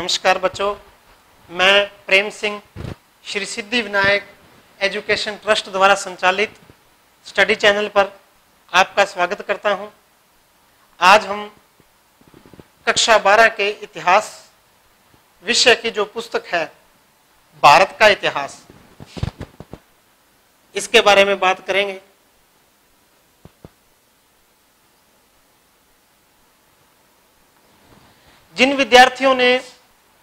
नमस्कार बच्चों, मैं प्रेम सिंह श्री सिद्धि विनायक एजुकेशन ट्रस्ट द्वारा संचालित स्टडी चैनल पर आपका स्वागत करता हूं। आज हम कक्षा 12 के इतिहास विषय की जो पुस्तक है भारत का इतिहास, इसके बारे में बात करेंगे। जिन विद्यार्थियों ने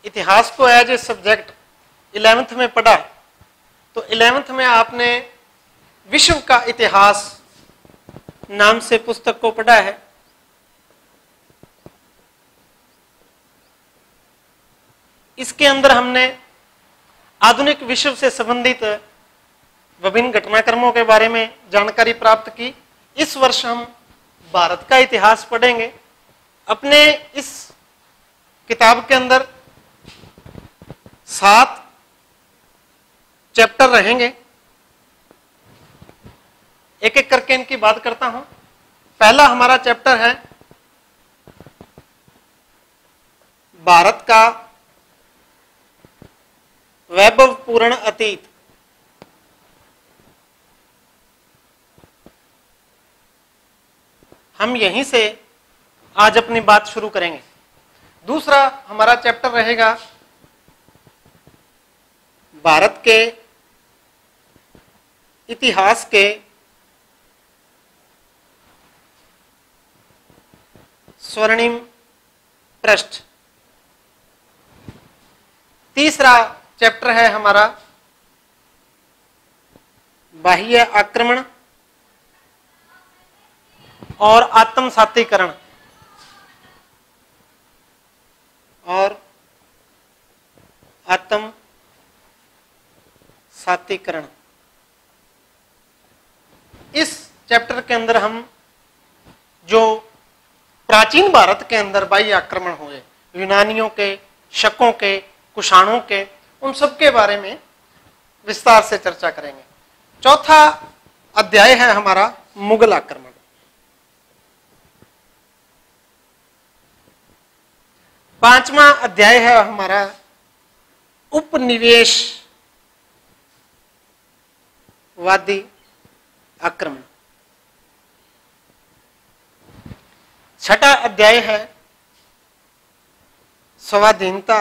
इतिहास को एज ए सब्जेक्ट 11th में पढ़ा, तो 11th में आपने विश्व का इतिहास नाम से पुस्तक को पढ़ा है। इसके अंदर हमने आधुनिक विश्व से संबंधित विभिन्न घटनाक्रमों के बारे में जानकारी प्राप्त की। इस वर्ष हम भारत का इतिहास पढ़ेंगे। अपने इस किताब के अंदर 7 चैप्टर रहेंगे। एक एक करके इनकी बात करता हूं। पहला हमारा चैप्टर है भारत का वैभवपूर्ण अतीत। हम यहीं से आज अपनी बात शुरू करेंगे। दूसरा हमारा चैप्टर रहेगा भारत के इतिहास के स्वर्णिम पृष्ठ। तीसरा चैप्टर है हमारा बाह्य आक्रमण और आत्मसातीकरण इस चैप्टर के अंदर हम जो प्राचीन भारत के अंदर बाह्य आक्रमण हुए, यूनानियों के, शकों के, कुषाणों के, उन सब के बारे में विस्तार से चर्चा करेंगे। चौथा अध्याय है हमारा मुगल आक्रमण। पांचवा अध्याय है हमारा उपनिवेशवादी आक्रमण। छठा अध्याय है स्वाधीनता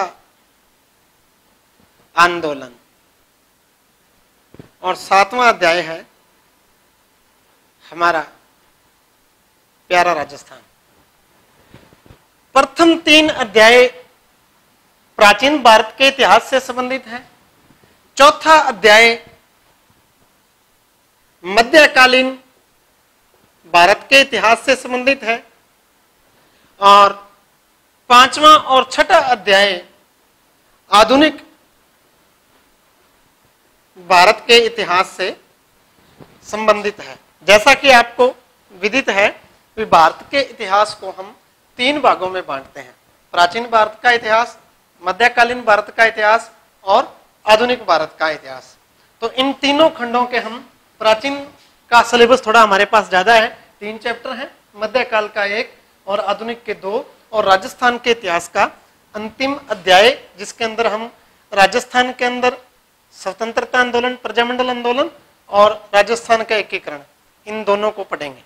आंदोलन और 7वां अध्याय है हमारा प्यारा राजस्थान। प्रथम 3 अध्याय प्राचीन भारत के इतिहास से संबंधित है। चौथा अध्याय मध्यकालीन भारत के इतिहास से संबंधित है और 5वां और 6ठा अध्याय आधुनिक भारत के इतिहास से संबंधित है। जैसा कि आपको विदित है कि भारत के इतिहास को हम 3 भागों में बांटते हैं: प्राचीन भारत का इतिहास, मध्यकालीन भारत का इतिहास और आधुनिक भारत का इतिहास। तो इन तीनों खंडों के हम, प्राचीन का सिलेबस थोड़ा हमारे पास ज्यादा है, 3 चैप्टर हैं, मध्यकाल का 1 और आधुनिक के 2, और राजस्थान के इतिहास का अंतिम अध्याय, जिसके अंदर हम राजस्थान के अंदर स्वतंत्रता आंदोलन, प्रजामंडल आंदोलन और राजस्थान का एकीकरण, इन दोनों को पढ़ेंगे।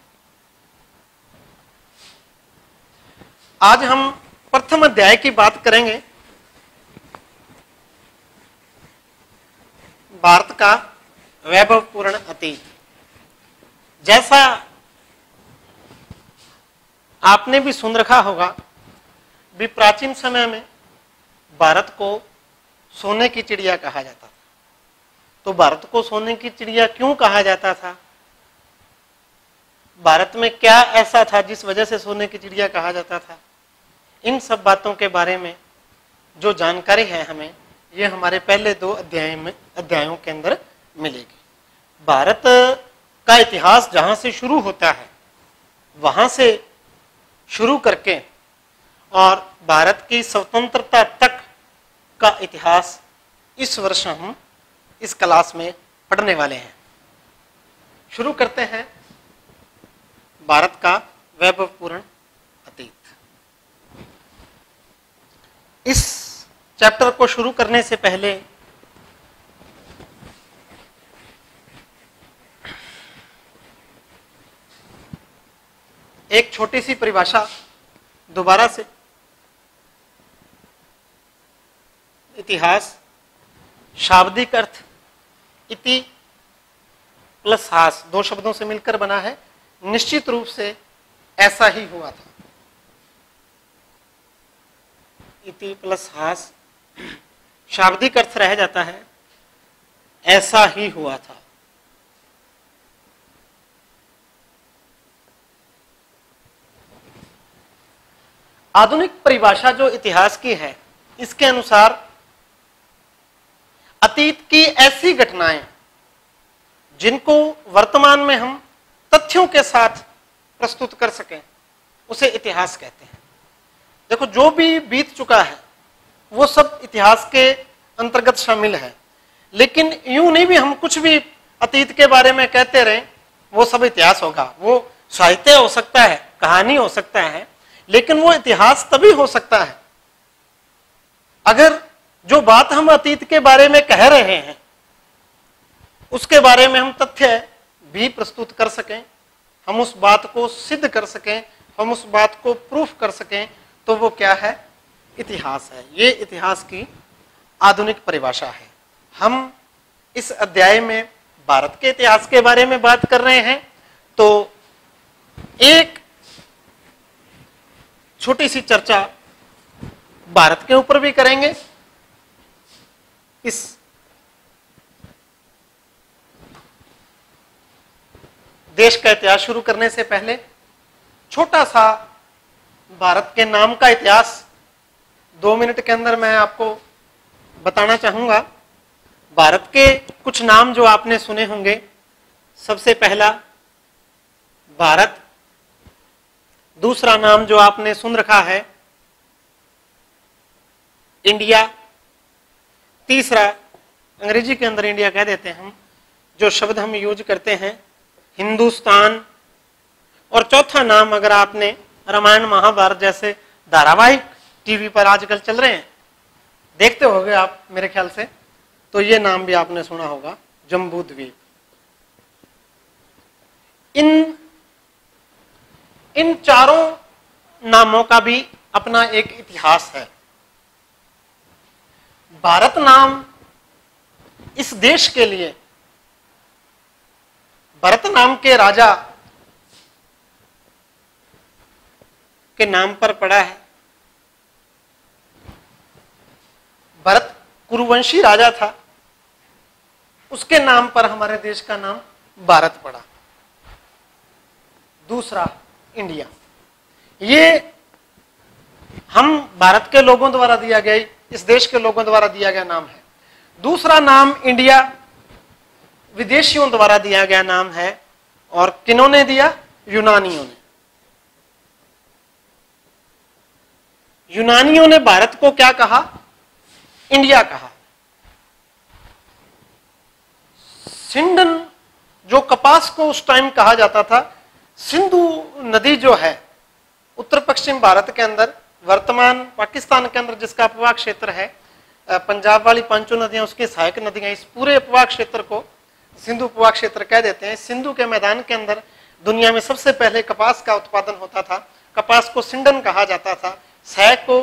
आज हम प्रथम अध्याय की बात करेंगे, भारत का वैभवपूर्ण अतीत। जैसा आपने भी सुन रखा होगा भी प्राचीन समय में भारत को सोने की चिड़िया कहा जाता था। तो भारत को सोने की चिड़िया क्यों कहा जाता था? भारत में क्या ऐसा था जिस वजह से सोने की चिड़िया कहा जाता था? इन सब बातों के बारे में जो जानकारी है हमें, ये हमारे पहले 2 अध्यायों के अंदर मिलेगी। भारत का इतिहास जहां से शुरू होता है, वहां से शुरू करके और भारत की स्वतंत्रता तक का इतिहास इस वर्ष हम इस क्लास में पढ़ने वाले हैं। शुरू करते हैं भारत का वैभवपूर्ण अतीत। इस चैप्टर को शुरू करने से पहले एक छोटी सी परिभाषा दोबारा से। इतिहास शाब्दिक अर्थ इति प्लस हास, दो शब्दों से मिलकर बना है। निश्चित रूप से ऐसा ही हुआ था। इति प्लस हास, शाब्दिक अर्थ रह जाता है ऐसा ही हुआ था। आधुनिक परिभाषा जो इतिहास की है, इसके अनुसार अतीत की ऐसी घटनाएं जिनको वर्तमान में हम तथ्यों के साथ प्रस्तुत कर सकें, उसे इतिहास कहते हैं। देखो, जो भी बीत चुका है वो सब इतिहास के अंतर्गत शामिल है। लेकिन यूं नहीं भी हम कुछ भी अतीत के बारे में कहते रहें वो सब इतिहास होगा। वो साहित्य हो सकता है, कहानी हो सकता है, लेकिन वो इतिहास तभी हो सकता है अगर जो बात हम अतीत के बारे में कह रहे हैं उसके बारे में हम तथ्य भी प्रस्तुत कर सकें, हम उस बात को सिद्ध कर सकें, हम उस बात को प्रूफ कर सकें, तो वो क्या है? इतिहास है। ये इतिहास की आधुनिक परिभाषा है। हम इस अध्याय में भारत के इतिहास के बारे में बात कर रहे हैं, तो एक छोटी सी चर्चा भारत के ऊपर भी करेंगे। इस देश का इतिहास शुरू करने से पहले छोटा सा भारत के नाम का इतिहास 2 मिनट के अंदर मैं आपको बताना चाहूंगा। भारत के कुछ नाम जो आपने सुने होंगे। सबसे पहला भारत, दूसरा नाम जो आपने सुन रखा है इंडिया, तीसरा अंग्रेजी के अंदर इंडिया कह देते हैं हम, जो शब्द हम यूज करते हैं हिंदुस्तान, और चौथा नाम अगर आपने रामायण महाभारत जैसे धारावाहिक टीवी पर आजकल चल रहे हैं देखते होंगे आप मेरे ख्याल से, तो ये नाम भी आपने सुना होगा, जम्बू द्वीप। इन चारों नामों का भी अपना एक इतिहास है। भारत नाम इस देश के लिए भरत नाम के राजा के नाम पर पड़ा है। भरत कुरुवंशी राजा था, उसके नाम पर हमारे देश का नाम भारत पड़ा। दूसरा इंडिया, ये हम भारत के लोगों द्वारा दिया गया, इस देश के लोगों द्वारा दिया गया नाम है। दूसरा नाम इंडिया विदेशियों द्वारा दिया गया नाम है, और किन्होंने दिया? यूनानियों ने। यूनानियों ने भारत को क्या कहा? इंडिया कहा। सिंडन, जो कपास को उस टाइम कहा जाता था, सिंधु नदी जो है उत्तर पश्चिम भारत के अंदर, वर्तमान पाकिस्तान के अंदर जिसका अपवाह क्षेत्र है, पंजाब वाली पांचों नदियां उसकी सहायक नदियां, इस पूरे उपवाह क्षेत्र को सिंधु उपवाह क्षेत्र कह देते हैं। सिंधु के मैदान के अंदर दुनिया में सबसे पहले कपास का उत्पादन होता था। कपास को सिंडन कहा जाता था। सह को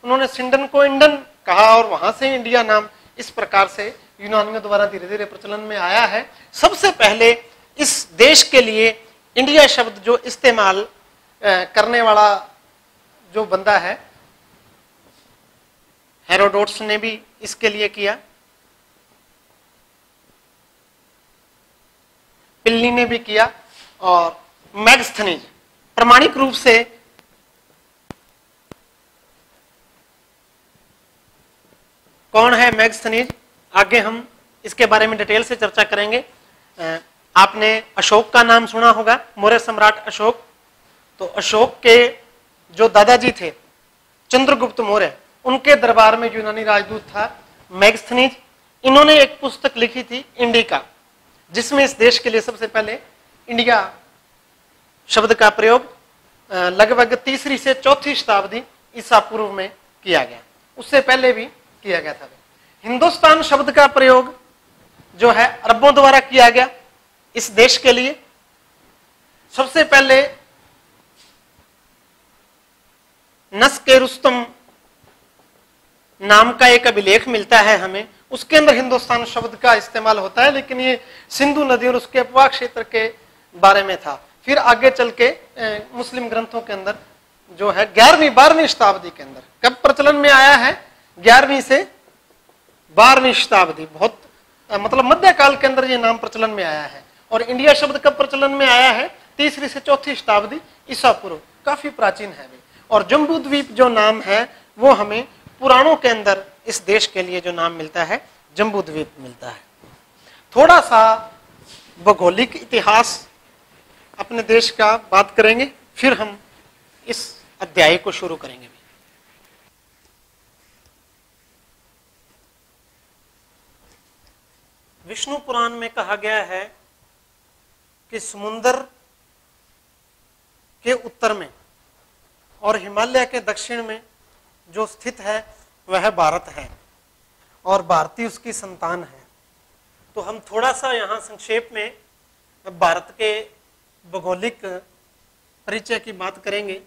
उन्होंने सिंडन को इंडन कहा, और वहां से इंडिया नाम इस प्रकार से यूनानियों द्वारा धीरे धीरे प्रचलन में आया है। सबसे पहले इस देश के लिए इंडिया शब्द जो इस्तेमाल करने वाला जो बंदा है, हेरोडोट्स ने भी इसके लिए किया, पिल्ली ने भी किया, और मैगस्थनीज प्रमाणिक रूप से कौन है मैगस्थनीज, आगे हम इसके बारे में डिटेल से चर्चा करेंगे। आपने अशोक का नाम सुना होगा, मौर्य सम्राट अशोक। तो अशोक के जो दादाजी थे चंद्रगुप्त मौर्य, उनके दरबार में यूनानी राजदूत था मैगस्थनीज। इन्होंने एक पुस्तक लिखी थी इंडिका, जिसमें इस देश के लिए सबसे पहले इंडिया शब्द का प्रयोग लगभग 3री से 4थी शताब्दी ईसा पूर्व में किया गया। उससे पहले भी किया गया था। हिंदुस्तान शब्द का प्रयोग जो है अरबों द्वारा किया गया इस देश के लिए। सबसे पहले नस्क रुस्तम नाम का एक अभिलेख मिलता है हमें, उसके अंदर हिंदुस्तान शब्द का इस्तेमाल होता है, लेकिन ये सिंधु नदी और उसके अपवाह क्षेत्र के बारे में था। फिर आगे चल के मुस्लिम ग्रंथों के अंदर जो है 11वीं-12वीं शताब्दी के अंदर कब प्रचलन में आया है, 11वीं से 12वीं शताब्दी, बहुत मतलब मध्यकाल के अंदर ये नाम प्रचलन में आया है। और इंडिया शब्द कब प्रचलन में आया है, 3री से 4थी शताब्दी ईसा पूर्व, काफी प्राचीन है। और जम्बू द्वीप जो नाम है वो हमें पुराणों के अंदर इस देश के लिए जो नाम मिलता है जम्बू द्वीप मिलता है। थोड़ा सा भौगोलिक इतिहास अपने देश का बात करेंगे, फिर हम इस अध्याय को शुरू करेंगे। विष्णु पुराण में कहा गया है कि समुद्र के उत्तर में और हिमालय के दक्षिण में जो स्थित है वह भारत है और भारतीय उसकी संतान है। तो हम थोड़ा सा यहाँ संक्षेप में भारत के भौगोलिक परिचय की बात करेंगे।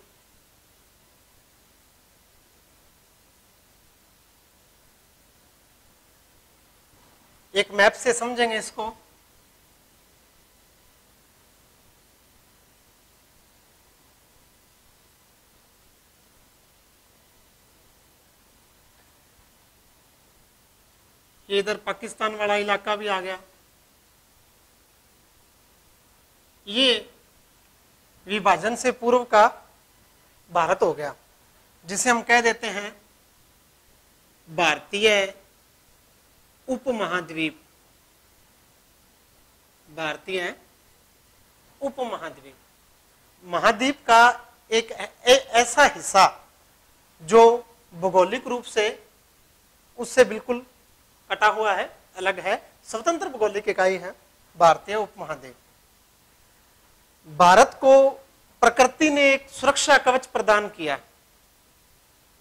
एक मैप से समझेंगे इसको। ये इधर पाकिस्तान वाला इलाका भी आ गया। ये विभाजन से पूर्व का भारत हो गया, जिसे हम कह देते हैं भारतीय उपमहाद्वीप। भारतीय उपमहाद्वीप, महाद्वीप का एक ऐसा हिस्सा जो भौगोलिक रूप से उससे बिल्कुल कटा हुआ है, अलग है, स्वतंत्र भौगोलिक इकाई है भारतीय उपमहाद्वीप। भारत को प्रकृति ने एक सुरक्षा कवच प्रदान किया।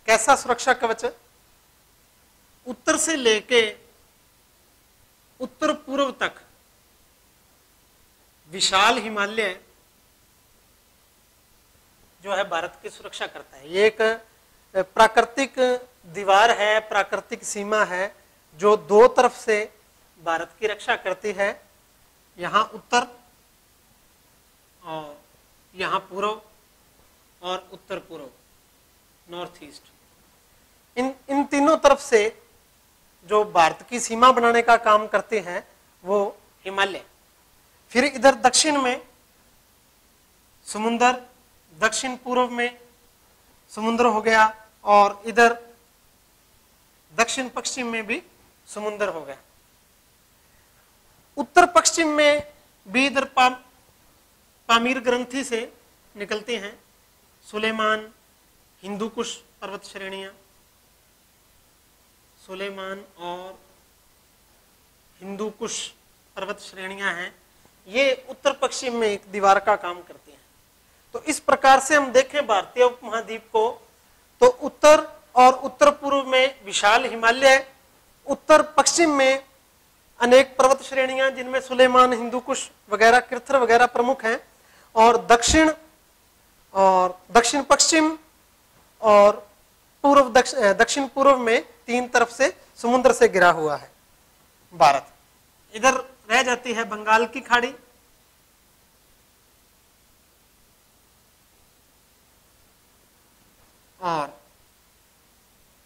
कैसा सुरक्षा कवच? उत्तर से लेके उत्तर पूर्व तक विशाल हिमालय जो है भारत की सुरक्षा करता है। ये एक प्राकृतिक दीवार है, प्राकृतिक सीमा है जो दो तरफ से भारत की रक्षा करती है। यहाँ उत्तर और यहाँ पूर्व और उत्तर पूर्व, नॉर्थ ईस्ट, इन तीनों तरफ से जो भारत की सीमा बनाने का काम करते हैं वो हिमालय। फिर इधर दक्षिण में समुद्र, दक्षिण पूर्व में समुद्र हो गया और इधर दक्षिण पश्चिम में भी समुद्र हो गया। उत्तर पश्चिम में भी इधर पामीर ग्रंथि से निकलते हैं सुलेमान, हिंदू कुश पर्वत श्रेणियां, सुलेमान और हिंदू कुश पर्वत श्रेणियां हैं। ये उत्तर पश्चिम में एक दीवार का काम करती हैं। तो इस प्रकार से हम देखें भारतीय उपमहाद्वीप को, तो उत्तर और उत्तर पूर्व में विशाल हिमालय, उत्तर पश्चिम में अनेक पर्वत श्रेणियां जिनमें सुलेमान, हिंदू कुश वगैरह, कृथर वगैरह प्रमुख हैं, और दक्षिण पश्चिम और पूर्व दक्षिण पूर्व में तीन तरफ से समुद्र से घिरा हुआ है भारत। इधर रह जाती है बंगाल की खाड़ी, और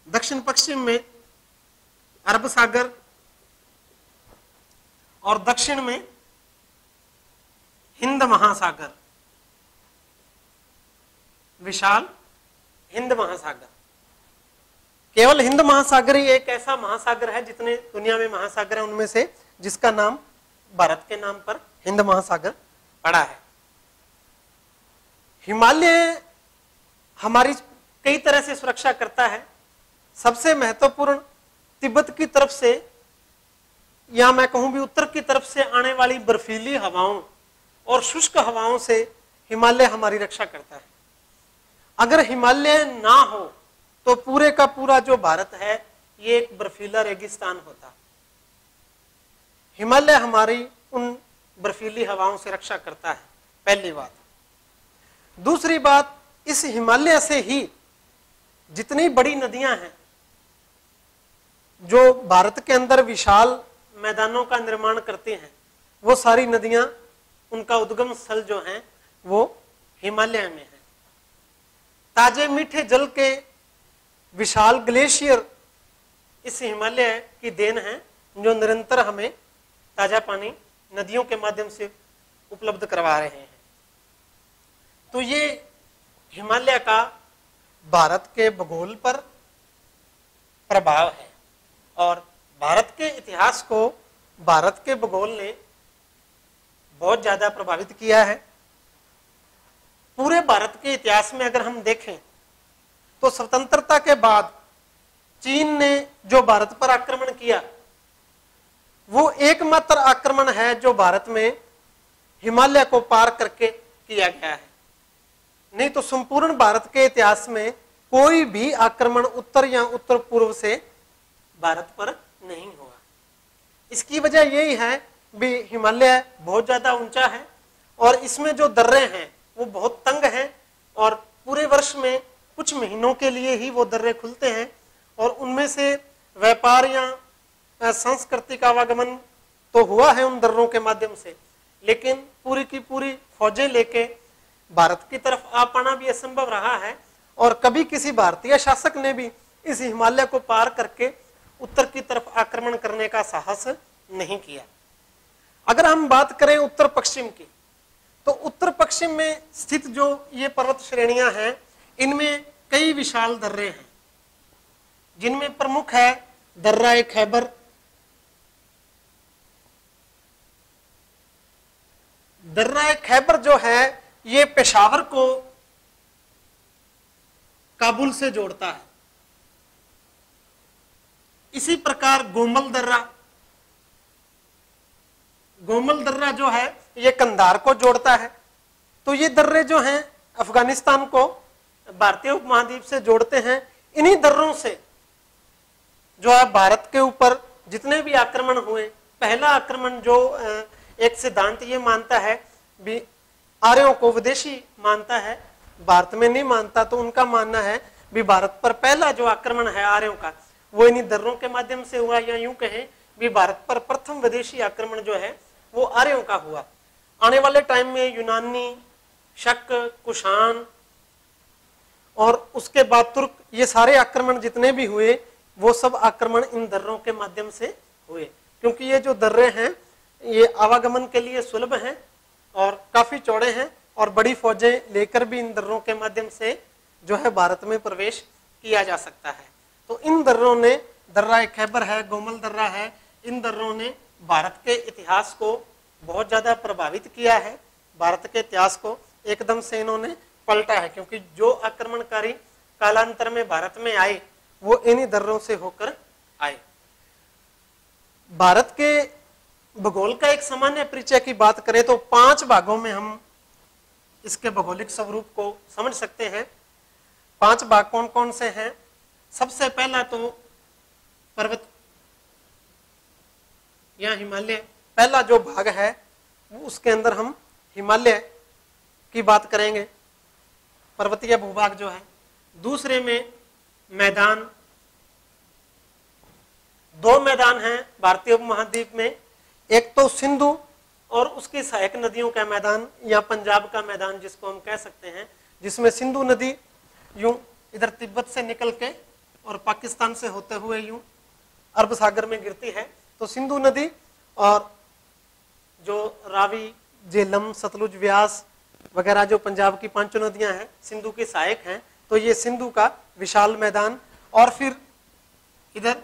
दक्षिण पश्चिम में अरब सागर और दक्षिण में हिंद महासागर, विशाल हिंद महासागर। केवल हिंद महासागर ही एक ऐसा महासागर है, जितने दुनिया में महासागर है उनमें से, जिसका नाम भारत के नाम पर हिंद महासागर पड़ा है। हिमालय हमारी कई तरह से सुरक्षा करता है। सबसे महत्वपूर्ण तिब्बत की तरफ से, या मैं कहूं भी उत्तर की तरफ से आने वाली बर्फीली हवाओं और शुष्क हवाओं से हिमालय हमारी रक्षा करता है। अगर हिमालय ना हो तो पूरे का पूरा जो भारत है ये एक बर्फीला रेगिस्तान होता। हिमालय हमारी उन बर्फीली हवाओं से रक्षा करता है, पहली बात। दूसरी बात, इस हिमालय से ही जितनी बड़ी नदियां हैं जो भारत के अंदर विशाल मैदानों का निर्माण करती हैं, वो सारी नदियां, उनका उद्गम स्थल जो है वो हिमालय में है। ताजे मीठे जल के विशाल ग्लेशियर इस हिमालय की देन है, जो निरंतर हमें ताजा पानी नदियों के माध्यम से उपलब्ध करवा रहे हैं। तो ये हिमालय का भारत के भूगोल पर प्रभाव है, और भारत के इतिहास को भारत के भूगोल ने बहुत ज्यादा प्रभावित किया है। पूरे भारत के इतिहास में अगर हम देखें तो स्वतंत्रता के बाद चीन ने जो भारत पर आक्रमण किया, वो एकमात्र आक्रमण है जो भारत में हिमालय को पार करके किया गया है। नहीं तो संपूर्ण भारत के इतिहास में कोई भी आक्रमण उत्तर या उत्तर पूर्व से भारत पर नहीं हुआ। इसकी वजह यही है भी हिमालय बहुत ज्यादा ऊंचा है, और इसमें जो दर्रे हैं वो बहुत तंग हैं, और पूरे वर्ष में कुछ महीनों के लिए ही वो दर्रे खुलते हैं, और उनमें से व्यापार या सांस्कृतिक आवागमन तो हुआ है उन दर्रों के माध्यम से, लेकिन पूरी की पूरी फौजें लेके भारत की तरफ आ पाना भी असंभव रहा है, और कभी किसी भारतीय शासक ने भी इस हिमालय को पार करके उत्तर की तरफ आक्रमण करने का साहस नहीं किया। अगर हम बात करें उत्तर पश्चिम की, तो उत्तर पश्चिम में स्थित जो ये पर्वत श्रेणियां हैं, इनमें कई विशाल दर्रे हैं, जिनमें प्रमुख है दर्रा खैबर, दर्रा खैबर जो है ये पेशावर को काबुल से जोड़ता है। इसी प्रकार गोमल दर्रा जो है ये कंधार को जोड़ता है। तो ये दर्रे जो हैं अफगानिस्तान को भारतीय उपमहाद्वीप से जोड़ते हैं। इन्हीं दर्रों से जो है भारत के ऊपर जितने भी आक्रमण हुए, पहला आक्रमण जो एक सिद्धांत ये मानता है भी आर्यों को विदेशी मानता है, भारत में नहीं मानता, तो उनका मानना है भी भारत पर पहला जो आक्रमण है आर्यों का वो इन्हीं दर्रों के माध्यम से हुआ, या यूं कहें भी भारत पर प्रथम विदेशी आक्रमण जो है वो आर्यों का हुआ। आने वाले टाइम में यूनानी, शक, कुषाण और उसके बाद तुर्क, ये सारे आक्रमण जितने भी हुए वो सब आक्रमण इन दर्रों के माध्यम से हुए, क्योंकि ये जो दर्रे हैं ये आवागमन के लिए सुलभ हैं और काफी चौड़े हैं, और बड़ी फौजें लेकर भी इन दर्रों के माध्यम से जो है भारत में प्रवेश किया जा सकता है। तो इन दर्रों ने, दर्रा खैबर है, गोमल दर्रा है, इन दर्रों ने भारत के इतिहास को बहुत ज्यादा प्रभावित किया है। भारत के इतिहास को एकदम से इन्होंने पलटा है, क्योंकि जो आक्रमणकारी कालांतर में भारत में आए वो इन्हीं दर्रों से होकर आए। भारत के भूगोल का एक सामान्य परिचय की बात करें तो 5 भागों में हम इसके भौगोलिक स्वरूप को समझ सकते हैं। 5 भाग कौन कौन से हैं? सबसे पहला तो पर्वत या हिमालय, पहला जो भाग है वो उसके अंदर हम हिमालय की बात करेंगे, पर्वतीय भूभाग जो है। दूसरे में मैदान, 2 मैदान हैं भारतीय उपमहाद्वीप में, एक तो सिंधु और उसकी सहायक नदियों का मैदान, या पंजाब का मैदान जिसको हम कह सकते हैं, जिसमें सिंधु नदी यूं इधर तिब्बत से निकल के और पाकिस्तान से होते हुए यूं अरब सागर में गिरती है। तो सिंधु नदी और जो रावी, झेलम, सतलुज, व्यास वगैरह जो पंजाब की 5 नदियां हैं सिंधु की सहायक हैं, तो ये सिंधु का विशाल मैदान। और फिर इधर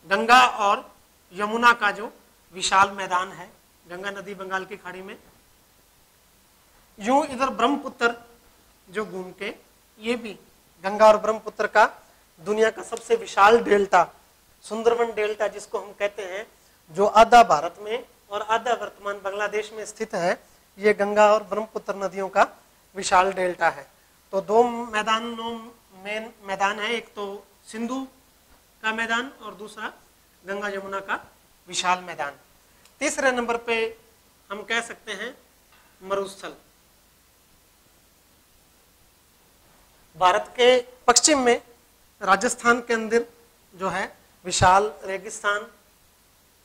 गंगा और यमुना का जो विशाल मैदान है, गंगा नदी बंगाल की खाड़ी में। यूं इधर ब्रह्मपुत्र जो घूम के, ये भी गंगा और ब्रह्मपुत्र का दुनिया का सबसे विशाल डेल्टा, सुंदरवन डेल्टा जिसको हम कहते हैं, जो आधा भारत में और आधा वर्तमान बांग्लादेश में स्थित है, ये गंगा और ब्रह्मपुत्र नदियों का विशाल डेल्टा है। तो 2 मैदान है, एक तो सिंधु का मैदान और दूसरा गंगा यमुना का विशाल मैदान। तीसरे नंबर पे हम कह सकते हैं मरुस्थल। भारत के पश्चिम में राजस्थान के अंदर जो है विशाल रेगिस्तान,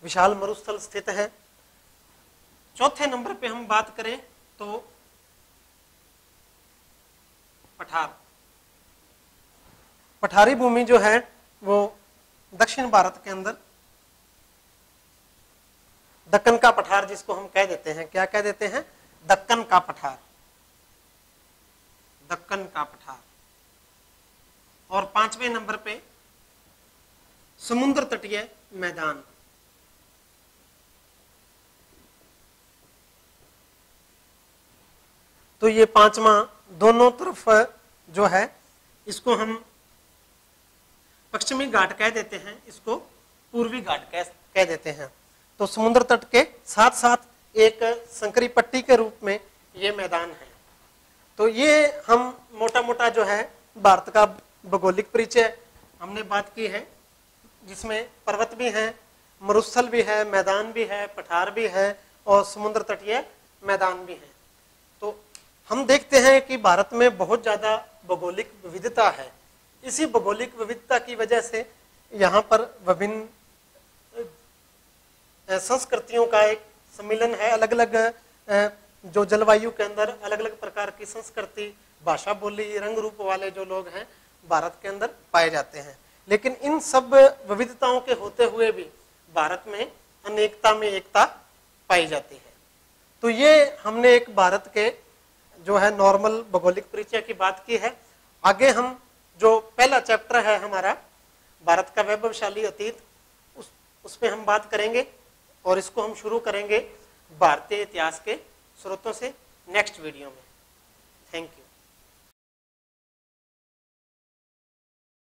विशाल मरुस्थल स्थित है। चौथे नंबर पे हम बात करें तो पठार। पठारी भूमि जो है वो दक्षिण भारत के अंदर दक्कन का पठार, जिसको हम कह देते हैं, क्या कह देते हैं, दक्कन का पठार, दक्कन का पठार। और पांचवें नंबर पे समुद्र तटीय मैदान। तो ये पांचवा दोनों तरफ जो है इसको हम पश्चिमी घाट कह देते हैं, इसको पूर्वी घाट कह देते हैं। तो समुद्र तट के साथ साथ एक संकरी पट्टी के रूप में ये मैदान है। तो ये हम मोटा मोटा जो है भारत का भौगोलिक परिचय हमने बात की है, जिसमें पर्वत भी हैं, मरुस्थल भी है, मैदान भी है, पठार भी है और समुद्र तटीय मैदान भी है। तो हम देखते हैं कि भारत में बहुत ज़्यादा भौगोलिक विविधता है। इसी भौगोलिक विविधता की वजह से यहाँ पर विभिन्न संस्कृतियों का एक सम्मिलन है। अलग अलग जो जलवायु के अंदर अलग अलग प्रकार की संस्कृति, भाषा, बोली, रंग रूप वाले जो लोग हैं भारत के अंदर पाए जाते हैं। लेकिन इन सब विविधताओं के होते हुए भी भारत में अनेकता में एकता पाई जाती है। तो ये हमने एक भारत के जो है नॉर्मल भौगोलिक परिचय की बात की है। आगे हम जो पहला चैप्टर है हमारा भारत का वैभवशाली अतीत, उस पे हम बात करेंगे और इसको हम शुरू करेंगे भारतीय इतिहास के स्रोतों से नेक्स्ट वीडियो में। Thank you.